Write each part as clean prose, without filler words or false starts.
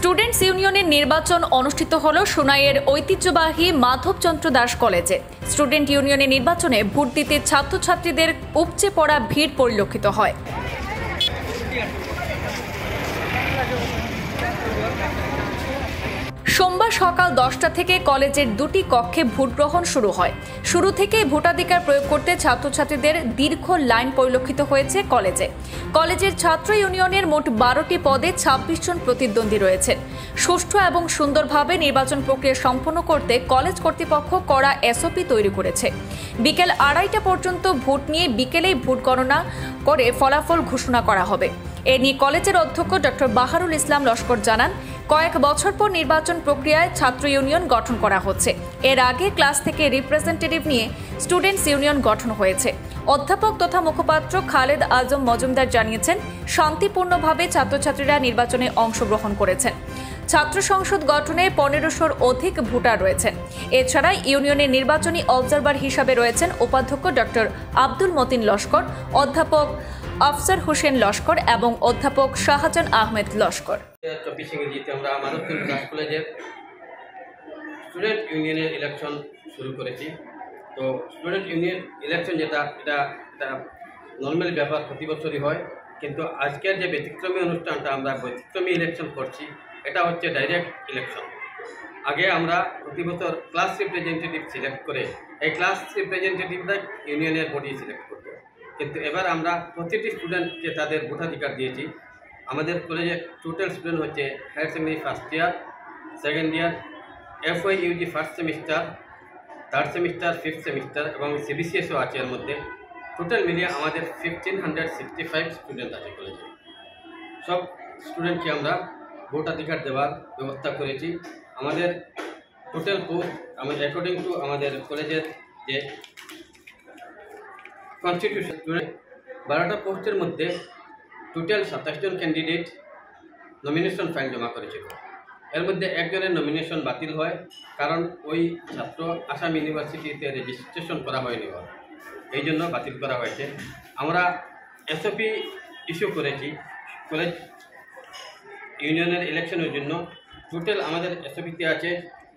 Students ইউনিয়নের নির্বাচন অনুষ্ঠিত হল সোনাইয়ের ঐতিহ্যবাহী মাধবচন্দ্র দাস কলেজে। স্টুডেন্ট ইউনিয়নের নির্বাচনে ভোট দিতে ছাত্রছাত্রীদের উপচে পড়া ভিড় পরিলক্ষিত হয়। সোমবার সকাল 10টা থেকে কলেজের দুটি কক্ষে ভোট গ্রহণ শুরু হয়। শুরু থেকেই ভোটাধিকার প্রয়োগ করতে ছাত্রছাত্রীদের দীর্ঘ লাইন পরিলক্ষিত হয়েছে কলেজে। কলেজের ছাত্র ইউনিয়নের মোট 12টি পদে 26 জন প্রতিদ্বন্দ্বী রয়েছেন। সুষ্ঠু এবং সুন্দরভাবে নির্বাচন প্রক্রিয়া সম্পন্ন করতে কলেজ কর্তৃপক্ষ কড়া এসওপি তৈরি করেছে। বিকেল 2:30টা পর্যন্ত ভোট নিয়ে বিকেলেই ভোট গণনা করে ফলাফল ঘোষণা করা হবে। এ নিয়ে কলেজের অধ্যক্ষ ডক্টর বাহারুল ইসলাম লস্কর জানান, কয়েক বছর পর নির্বাচন প্রক্রিয়ায় ছাত্র ইউনিয়ন গঠন করা হচ্ছে। এর আগে ক্লাস থেকে রিপ্রেজেন্টেটিভ নিয়ে স্টুডেন্টস ইউনিয়ন গঠন হয়েছে। অধ্যাপক তথা মুখপাত্র খালেদ আজম মজুমদার জানিয়েছেন, শান্তিপূর্ণভাবে ছাত্রছাত্রীরা নির্বাচনে অংশগ্রহণ করেছেন। ছাত্র সংসদ গঠনে 1500-র অধিক ভোটার রয়েছেন। এছাড়া ইউনিয়নের নির্বাচনী অবজারভার হিসাবে রয়েছেন উপাধ্যক্ষ ডক্টর আব্দুল মতিন লস্কর, অধ্যাপক আফসার হোসেন লস্কর এবং অধ্যাপক শাহজাহান আহমেদ লস্কর। 24 ইংরেজিতে আমরা মাধবচন্দ্র দাস কলেজের স্টুডেন্ট ইউনিয়নের ইলেকশন শুরু করেছি। তো স্টুডেন্ট ইউনিয়ন ইলেকশন এটা নর্মাল ব্যাপার, প্রতি বছরই হয়, কিন্তু আজকের যে ব্যতিক্রমী অনুষ্ঠানটা আমরা ব্যতিক্রমী ইলেকশন করছি, এটা হচ্ছে ডাইরেক্ট ইলেকশন। আগে আমরা প্রতি বছর ক্লাস রিপ্রেজেন্টেটিভ সিলেক্ট করে এই ক্লাস রিপ্রেজেন্টেটিভরা ইউনিয়নের বডি সিলেক্ট করত, কিন্তু এবার আমরা প্রতিটি স্টুডেন্টকে তাদের ভোটাধিকার দিয়েছি। আমাদের কলেজে টোটাল স্টুডেন্ট হচ্ছে higher secondary first year, second year, FYUG first semester, third semester, fifth semester এবং CBCSও আছে। এর মধ্যে টোটাল মিলিয়ে আমাদের 1565 স্টুডেন্ট আছে কলেজে। সব স্টুডেন্টকে আমরা ভোটাধিকার দেওয়ার ব্যবস্থা করেছি। আমাদের টোটাল পোস্ট আমাদের অ্যাকর্ডিং টু আমাদের কলেজের যে কনস্টিটিউশন, 12টা পোস্টের মধ্যে টোটাল 27 জন ক্যান্ডিডেট নমিনেশন ফাইল জমা করেছিল। এর মধ্যে একজনের নমিনেশন বাতিল হয়, কারণ ওই ছাত্র আসাম ইউনিভার্সিটিতে রেজিস্ট্রেশন করা হয়নি, এই জন্য বাতিল করা হয়েছে। আমরা এসওপি ইস্যু করেছি কলেজ ইউনিয়নের ইলেকশনের জন্য। টোটাল আমাদের এসওপিতে আছে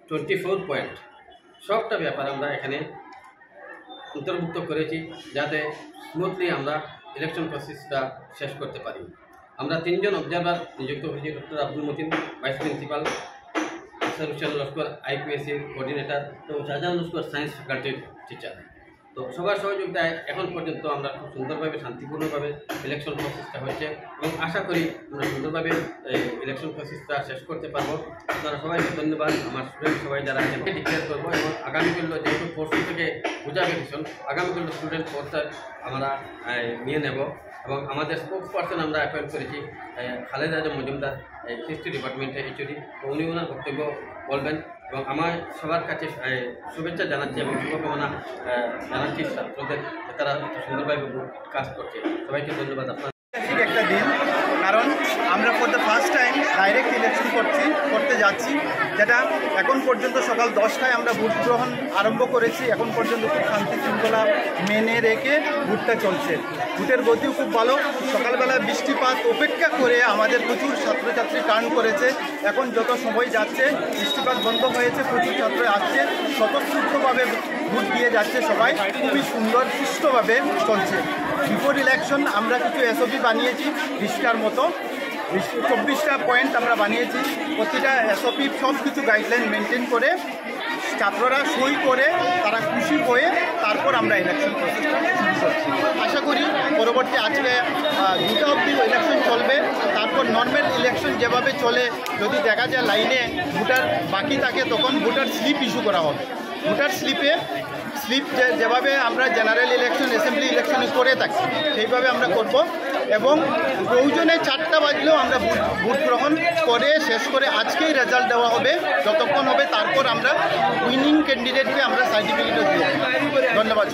24 পয়েন্ট। সবটা ব্যাপার আমরা এখানে অন্তর্ভুক্ত করেছি, যাতে স্মুথলি আমরা ইলেকশন প্রসেসটা শেষ করতে পারি। আমরা 3 জন অবজারভার নিযুক্ত হয়েছি, doctor Abdul Matin vice principal, Afsar Hossain Laskar IPSC coordinator এবং শাহজাহান লস্কর সায়েন্স ফ্যাকাল্টির টিচার। তো সবার সহযোগিতায় এখন পর্যন্ত আমরা খুব সুন্দরভাবে শান্তিপূর্ণভাবে ইলেকশন প্রসেসটা হয়েছে এবং আশা করি আমরা সুন্দরভাবে ইলেকশন প্রসেসটা শেষ করতে পারবো। আপনারা সবাইকে ধন্যবাদ। আমার স্টুডেন্ট সবাই যারা ডিক্লেয়ার করবো এবং আগামীকাল যেহেতু পোস্ট থেকে পূজা ভ্যাকেশন, আগামীকাল স্টুডেন্ট পোস্টার আমরা নিয়ে নেব এবং আমাদের স্পোক্স পার্সন আমরা অ্যাপয়েন্ট করেছি খালেদ আজম মজুমদার, হিস্ট্রি ডিপার্টমেন্টের HOD। তো উনি ওনার বক্তব্য বলবেন এবং আমার সবার কাছে শুভেচ্ছা জানাচ্ছি এবং শুভকামনা জানাচ্ছি ছাত্রদের, তারা সুন্দরভাবে কাজ করছে। সবাইকে ধন্যবাদ। আপনার একটা দিন, কারণ আমরা for the first time direct election করতে যাচ্ছি, যেটা এখন পর্যন্ত সকাল 10টায় আমরা ভোট গ্রহণ আরম্ভ করেছি। এখন পর্যন্ত খুব শান্তি শৃঙ্খলা মেনে রেখে ভোটটা চলছে। ভোটের গতিও খুব ভালো। সকালবেলা বৃষ্টিপাত উপেক্ষা করে আমাদের প্রচুর ছাত্রছাত্রী টার্ন করেছে। এখন যত সময় যাচ্ছে বৃষ্টিপাত বন্ধ হয়েছে, প্রচুর ছাত্র আসছে, স্বতঃস্ফূর্তভাবে ভোট দিয়ে যাচ্ছে। সবাই খুবই সুন্দর সুষ্ঠুভাবে চলছে। বিফোর ইলেকশন আমরা কিছু SOP বানিয়েছি 20টার মতো, 24টা পয়েন্ট আমরা বানিয়েছি। প্রতিটা SOP সব কিছু গাইডলাইন মেনটেন করে ছাত্ররা সই করে তারা খুশি হয়ে তারপর আমরা ইলেকশন প্রসেসটা শুরু করছি। আশা করি পরবর্তী আজকে 2টা অবধি ইলেকশন চলবে। তারপর নর্মাল ইলেকশন যেভাবে চলে, যদি দেখা যায় লাইনে ভোটার বাকি থাকে তখন ভোটার স্লিপ ইস্যু করা হবে। ভোটার স্লিপ যেভাবে আমরা জেনারেল ইলেকশন, অ্যাসেম্বলি ইলেকশনে করে থাকি সেইভাবে আমরা করব এবং প্রয়োজনে 4টা বাজলেও আমরা ভোট গ্রহণ করে শেষ করে আজকেই রেজাল্ট দেওয়া হবে। যতক্ষণ হবে তারপর আমরা উইনিং ক্যান্ডিডেটকে আমরা সার্টিফিকেটও দিয়ে দেব। ধন্যবাদ।